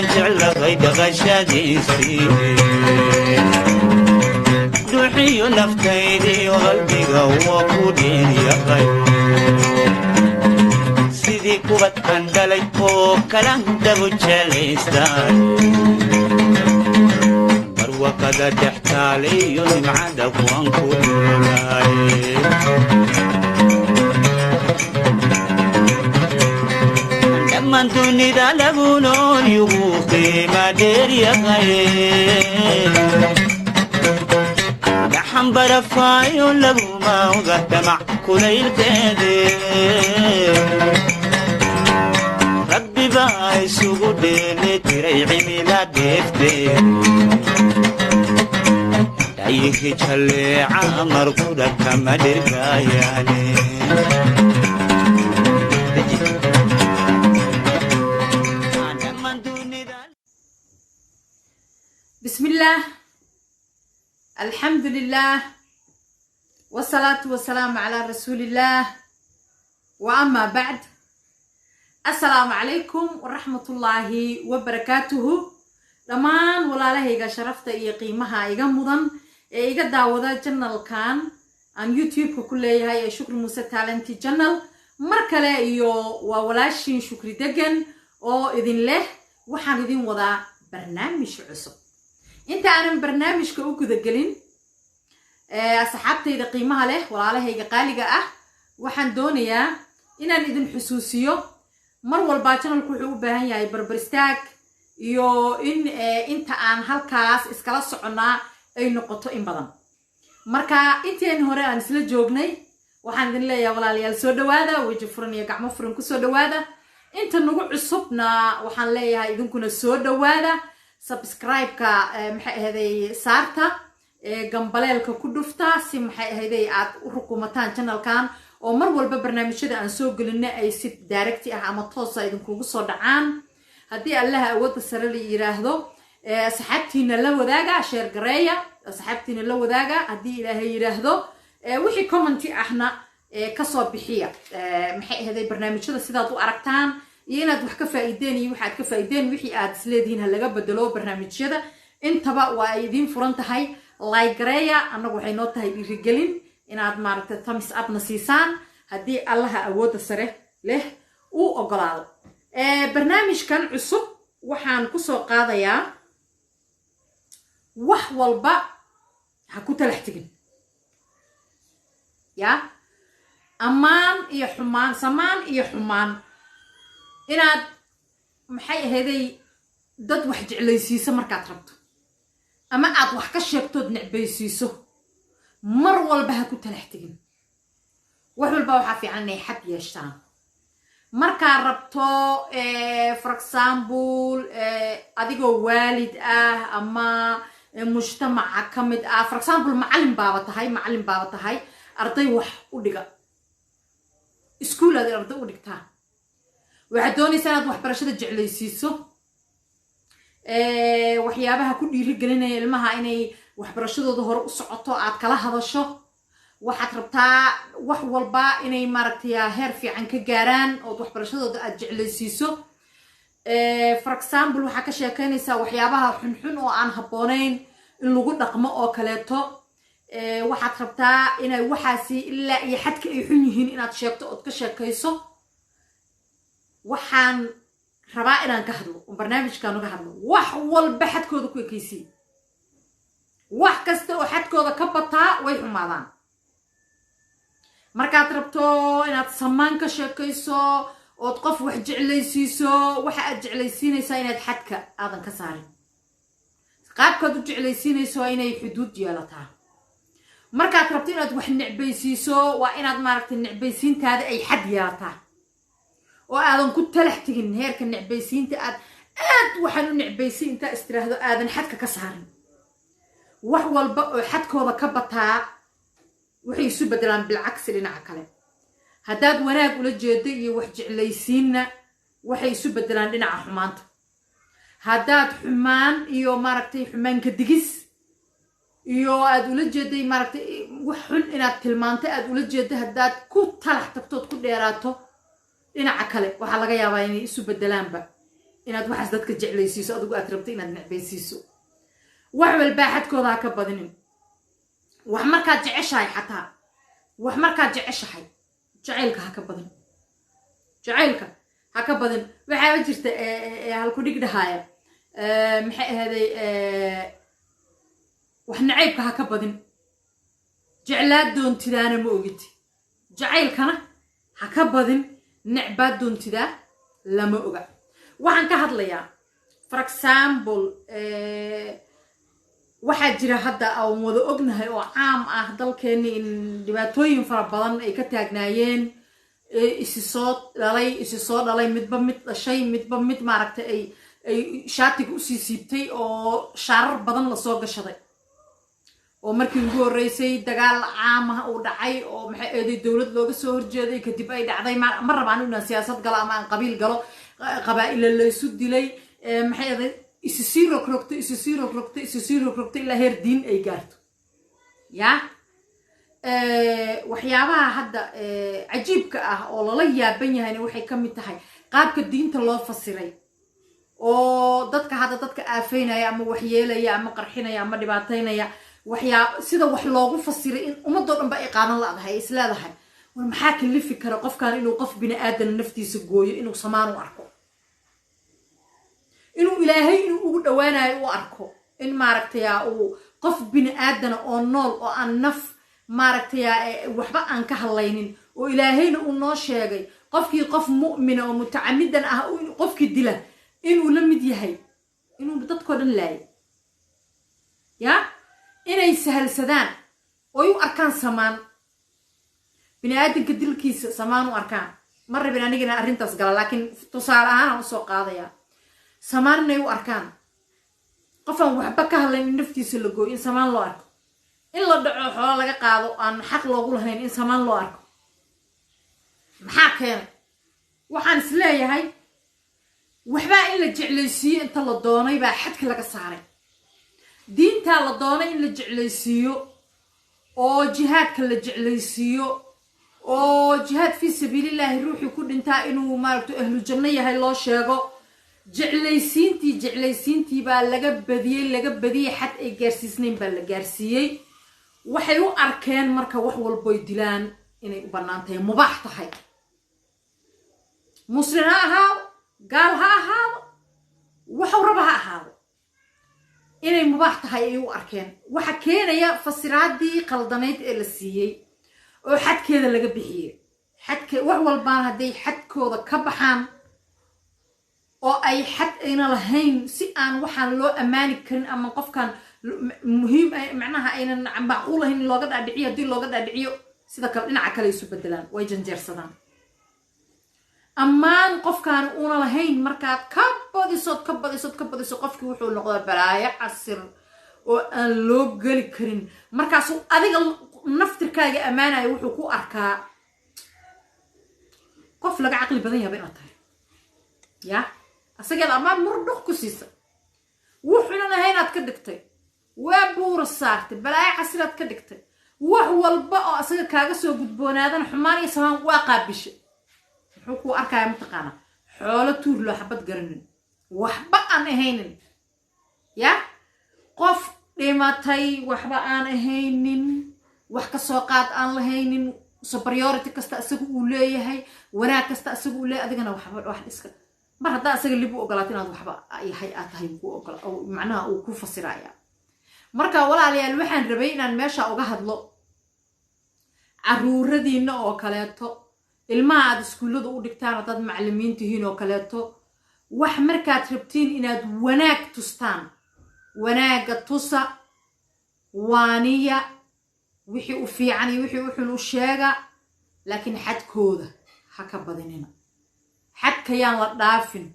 وانجعل غيد غشاديسي روحي ونفتيدي وقلبي وقودين يا غيب سيدي كوبت عندلي وكلام دبو جاليستان وقد تحتالي ينمع دفوان كولاي لما دوني دا لغونون يغوخي ما دير يا غير لحن برفاي لغو ما وغدمع كليل كذير ربي باي سوغو ديني تريعي ميلاد ديفتين دايخي جلي عامر قدك كما درقاياني بسم الله الحمد لله والصلاة والسلام على رسول الله وأما بعد السلام عليكم ورحمة الله وبركاته دمان ولا لهيغا شرفت إيا قيمها إيغا مدن إيغا داودا جنال كان عن يوتيوب كلها هاي شكر موسى تالنتي جنال مركلة إيو وولاشين شكر دقن أو إذن له وحان إذن وضع برنامج عصب انت أنا برنامج كأوكو دقلين أصحابتي إذا قيمها له ولا لهيغا قاليغا وحان دونيا إنان إذن حسوسيو mar walba channelku wuxuu u baahan yahay barbarstaag iyo in inta aan halkaas iskala soconaa ay noqoto in badan marka inteen hore aan isla joognay waxaan idin leeyahay walaalayaal soo dhawaada waji furan iyo gacmo furan ku soo dhawaada inta nagu cusubna waxaan leeyahay idinkuna soo dhawaada subscribe-ka maxay ahaday saarta gambaleelka ku dhufta si maxay ahaday aad u rukumataan channelkan oo mar walba barnaamijyada aan soo gelinay ay si direct ah ama toos ah idinkugu soo dhacaan hadii Allah awoodda sare la yiraahdo asxaabtiina la wadaaga share gareeya asxaabtiina la wadaaga hadii Ilaahay yiraahdo wixii comment ahna ka soo bixiya maxay ahaday barnaamijyada sidaad u aragtaan iyo inaad wax ka faa'iideen iyo waxaad ka faa'iideen wixii aad isleediin laga bedelo barnaamijyada intaba waa idin furan tahay like gareeya anagu waxay noo tahay dhiirigelin inaad maaragtay thumbs up nasiisaan hadii Allah awoodda sare leh uu ogolaado barnaamijkan cusub waxaan ku soo qaadayaa wax walba ha ku talaxtigin ya amaan iyo xumaan samaan iyo xumaan inaad maxay ahaday dad wax jeclaysiiso markaad rabto ama aad wax ka sheegtood necbaysiiso mar walba ha ku talaxtigin wax walba waxa fiican inay xad yeeshaan marka rabto for example adigoo waalid ama mujtamaca kamid for example macallin baaba tahay arday wax u dhiga iskuul aad arday u dhigtaa waxa doonaysaa inaad waxbarashada jeclaysiiso waxyaabaha ku dhiirigelinaya ilmaha inay waxbarashadooda hore u socoto aad kala hadasho waxaad rabtaa wax walba inay maaragtay heer fiican ka gaaraan oo waxbarashadooda aad jeclaysiiso for example waxa ka sheekeynaysaa waxyaabaha xunxun oo aan habboonayn in lagu dhaqmo oo kaleeto waxaad rabtaa inay waxaasi ilaa iyo xadka ay xun yihiin inaad sheegto oo ka sheekayso waxaan rabaa inaan ka hadlo barnaamijkan uga hadlo wax walba xadkooda ku ekaysi wax kasta oo xadkooda ka bataa way xumaadaan markaad rabto inaad samaan ka sheekayso oo qof wax jeclaysiiso waxa aad jeclaysiinaysaa inaad xadka aadan ka saarin qaabkaad u jeclaysiinayso inay xuduud yeelataa markaad rabto inaad wax necbaysiiso waa inaad maaragtay necbaysiintaada ay xad yeelataa oo aadan ku talax tigin heerka necbaysiinta aad waxaan u necbaysiin inta istiraahdo aadan xadka ka saarin wax walba oo xadkooda ka bataa waxay isu bedelaan bilcagsi dhinaca kale haddaad wanaag ula jeedo iyo wax jeclaysiinna waxay isu bedelaan dhinaca xumaanta haddaad xumaan iyo maaragtay xumaan ka digis iyo aad ula jeeday maaragtay wax xun inaad tilmaanto aad ula jeedo haddaad ku talax tagtood ku dheeraato dhinaca kale waxa laga yaabaa inay isu bedelaanba inaad waxaas dadka jeclaysiiso adigu aad rabto inaad necbaysiiso wax walba xadkooda ha ka badinin wax markaad jeceshahay xataa wax markaad jeceshahay jacaylka ha ka badin jacaylka ha ka badin waxaa jirta halku dhig dhahaaya maxay ahaday wax nacaybka ha ka badin jeclaad doontidaana ma ogiti jacaylkana ha ka badin necbaad doontidaa lama oga waxaan ka hadlayaa for example waxaa jira hadda aan wada ognahay oo caam ah dalkeena in dhibaatooyin fara badan ay ka taagnaayeen isi soo dhalay midba mid dhashay midba mid maaragtay ay shaatiga usii siibtay oo shaarar badan lasoo gashaday oo markii ugu horreysay dagaal caam ah uu dhacay oo maxay eeday dowlad looga soo horjeeday kadib ay dhacday ma rabaan inaan siyaasad galo ama aan qabiil galo qabaa'il la isu dilay maxay eeday isi sii rogrogtay ilaa heer diin ay gaarto ya waxyaabaha hadda cajiibka ah oo lala yaaban yahayna waxay ka mid tahay qaabka diinta loo fasiray oo dadka hadda dadka aafaynaya ama waxyeelaya ama qarxinaya ama dhibaataynaya sida wax loogu fasiray in ummadoo dhan ba ay qaadan laadahay is leedahay war maxaa kalifi kara qofkan inuu qof bini aadan naftiisa gooyo inuu samaan u arko inuu ilaahay inuu ugu dhawaanayo u arko in maaragtay uu qof bini aadan oo nool oo aan naf maaragtay waxba aan ka hadlaynin oo ilaahayna uu noo sheegay qofkii qof mu'mina oo mutacamidan ah qofkii dila inuu la mid yahay inuu dadkoo dhan laayo ya inay sahalsadaan oo u arkaan samaan bini aadanka dilkiisa samaan u arkaan ma rabin anigana arrintaas gala laakiin tusaale ahaan aan usoo qaadaya samaan inay u arkaan qofaan waxba ka hadlayn in naftiisa la gooyo in samaan loo arko in la dhaco xoolo laga qaado aan xaq loogu lahayn in samaan loo arko maxaa keenay waxaan is leeyahay waxbaa in la jeclaysiiyo inta la doonay baa xadka laga saaray diintaa la doonay in la jeclaysiiyo oo jihaadka la jeclaysiiyo oo jihaad fii sabiilillaahi ruuxii ku dhintaa inuu maaragto ahlu janno yahay loo sheego jeclaysiintii baa laga badiyey xad ay gaarsiisnayn baa la gaarsiiyey waxay u arkeen marka wax walboy dilaan inay u bannaan tahay mubaax tahay muslim ha ahaado gaal ha ahaado waxuu raba ha ahaado inay mubaax tahay ay u arkeen waxa keenaya fasiraadii qaldanayd ee la siiyey oo xadkeeda laga bixiyey wax walbaan hadday xadkooda ka baxaan oo ay xad ayna lahayn si aan waxaan loo ammaani karin ama qofkan muhiim macnaha aynan macquul ahayn looga dhaadhiciyo haddii looga dhaadhiciyo sida kale dhinaca kale isu bedelaan way janjeersadaan ammaan qofkaan una lahayn markaad ka badiso qofkii wuxuu noqdaa balaayo casir oo aan loo geli karin markaasuu adiga naftirkaaga ammaanayo wuxuu ku arkaa qof laga caqli badan yaaba inaad tahay ya asageed ammaan murdhuq ku siisa wuxuuna lahayn aad ka dhigtay waa buura saartay balaayo casiraad ka dhigtay wax walba oo asaga kaaga soo gudboonaadana xumaan iyo samaan waa qaabishay muxuu ku arkaya mataqaana xoolo tuur loo xabad garanin waxba aan ahaynin ya qof dhimatay waxba aan ahaynin wax ka soo qaad aan lahaynin superiority kasta asagu uu leeyahay wanaag kasta asagu uu leeyahay adigana wax iska mar haddaa asaga lib u ogolaato inaad waxba yahay aad tahay macnaha uu ku fasiraya marka walaalayaal waxaan rabay inaan meesha uga hadlo caruuradiina oo kaleeto ilmaha aad iskuullada u dhigtaan haddaad macallimiin tihiin oo kaleeto wax markaad rabtiin inaad wanaag tustaan wanaaga tusa waaniya wixii u fiican iyo wixii u xun u sheega laakiin xadkooda ha ka badinina xadka yaan la dhaafin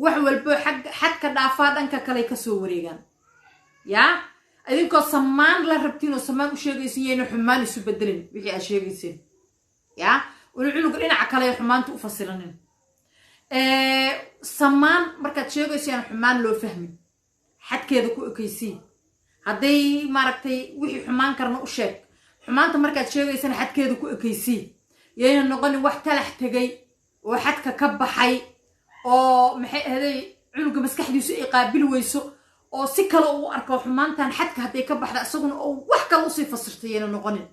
wax walbo xadka dhaafaa dhanka kale ka soo wareegaan yaa idinkoo samaan la rabtiin oo samaan u sheegaysiin yayna xumaan isu bedelin wixii aad sheegayseen yaa cunuga dhinaca kale xumaanta u fasiranin samaan markaad sheegaysaan xumaan loo fahmin xadkeeda ku ekaysiin hadday maaragtay wixii xumaan karna u sheeg xumaanta markaad sheegaysaan xadkeeda ku ekaysiin yayna noqonin wax talax tegay oo xadka ka baxay oo maxay ahaday cunuga maskaxdiisu ay qaabili weyso oo si kale uu arko xumaantan xadka hadday ka baxda isaguna oo wax kale usii fasirtayena noqonin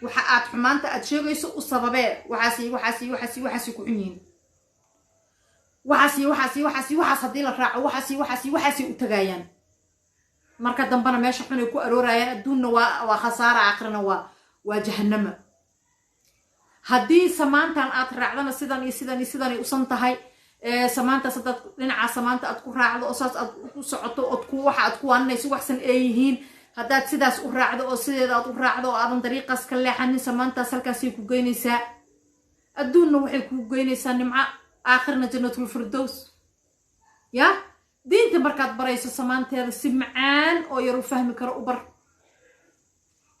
waxa aad xumaanta aad sheegayso u sababee waxaasi ku xun yihiin waxaas haddii la raaco waxaasi u tagaayaan marka dambana meesha xun ay ku aroorayaan adduunna waa khasaara aakhirana waa jahannama haddii samaantan aad raacdana sidan iyo sidan ay usan tahay samaantaas haddaad dhinaca samaanta aad ku raacdo oo saas aad u socoto waxa aad ku waaninayso waxsan ay yihiin haddaad sidaas u raacdo oo sideeda aad u raacdo oo aadan dariiqaas ka leexanin samaantaas halkaasay ku geynaysaa adduunna waxay ku geynaysaa nimco aakhirna jannatul firdaws ya diinta markaad barayso samaanteeda si macaan oo yar u fahmi karo u bar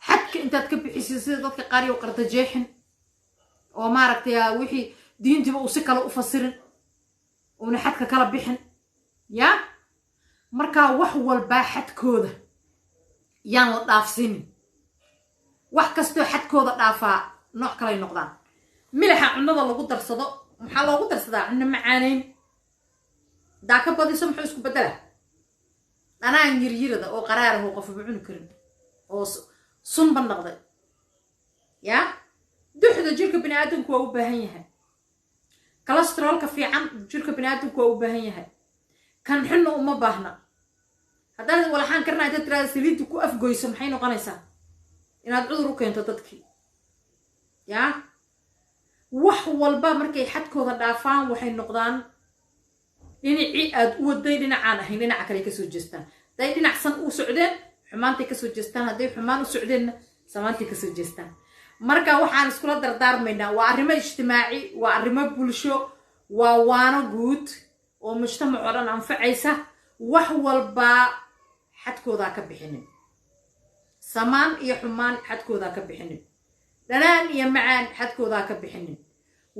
xadka intaad ka bixiso sida dadka qaar iyo qarda jeexin oo maaragtay wixii diintiba uu si kale u fasirin una xadka kala bixin ya markaa wax walbaa xadkooda yaan la dhaafsinin wax kastoo xadkooda dhaafaa nooc kalay noqdaan milixa cunada lagu darsado maxaa loogu darsadaa cunno macaanayn daa ka badiso muxuu isku bedela dhanaan yiryirada oo qaraarah oo qofba cuni karin oo sunba noqday ya duxda jirka biniaadamku waa u baahan yahay cholesteroolka fiican jirka biniaadamku waa u baahan yahay kan xunna uma baahna haddaad walaxaan karnaa intaad tiraada saliidda ku afgoyso maxay noqonaysaa inaad cudur u keento dadkii ya wax walba markay xadkooda dhaafaan waxay noqdaan dhinacii aad u waday dhinacaan ahayn dhinaca kale kasoo jeestaan hadday dhinacsan u socdeen xumaantay kasoo jeestaan hadday xumaan u socdeenna samaantay kasoo jeestaan marka waxaan iskula dardaarmaynaa waa arrimo ijtimaaci waa arrimo bulsho waa waano guud oo mujtamac oo dhan anfacaysa wax walbaa xadkoodaa ka bixinin samaan iyo xumaan xadkoodaa ka bixinin dhanaan iyo macaan xadkoodaa ka bixinin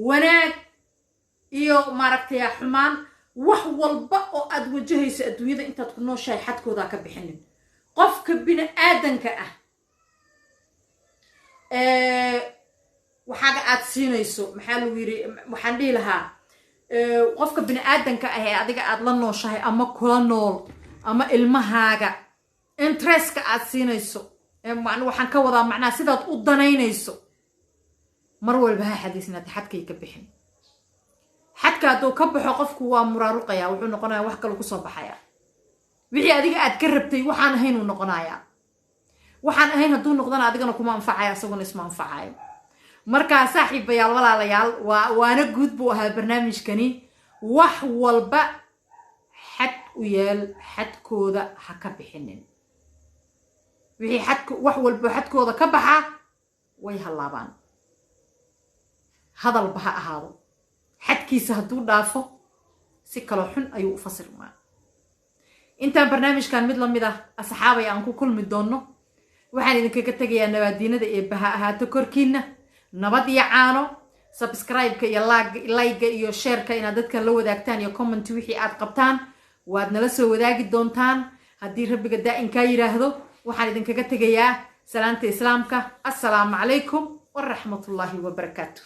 wanaag iyo maaragtay xumaan wax walba oo aad wajahayso adduunyada intaad ku nooshahay xadkoodaa ka bixinin qofka bini aadanka ah waxaaga aad siinayso maxaa lagu yiri waxaan dhihi lahaa qofka bini aadanka ah ee adiga aad la nooshahay ama kula nool ama ilmahaaga interestka aad siinayso waxaan ka wadaa macnaha sidaad u danaynayso mar walba ha xadiisnaata xadkay ka bixin xadka hadduu ka baxo qofku waa muraaruqaya wuxuu noqonayaa wax kale kusoo baxaya wixii adiga aad ka rabtay waxaan ahayn uu noqonayaa waxaan ahayn hadduu noqdana adigana kuma anfacaya isaguna isma anfacayo markaa saaxiibayaal walaalayaal waana guud buu ahaa barnaamijkani wax walba xad u yeel xadkooda ha ka bixinin wixii wax walba xadkooda ka baxa way hallaabaan hadalba ha ahaado xadkiisa hadduu dhaafo si kaloo xun ayuu u fasirmaa intaan barnaamijkan mid lamid ah asxaabay aan ku kulmi doonno waxaan idinkaga tegayaa nabaadiinada eebbaha ahaato korkiinna nabad iyo caano subscribe-ka iyo like-ga iyo share-ka inaad dadkan la wadaagtaan iyo comment wixii aad qabtaan waad nala soo wadaagi doontaan haddii rabbiga daa'inkaa yidhaahdo waxaan idinkaga tegayaa salaanta islaamka assalaamu calaykum waraxmatullaahi wabarakaatu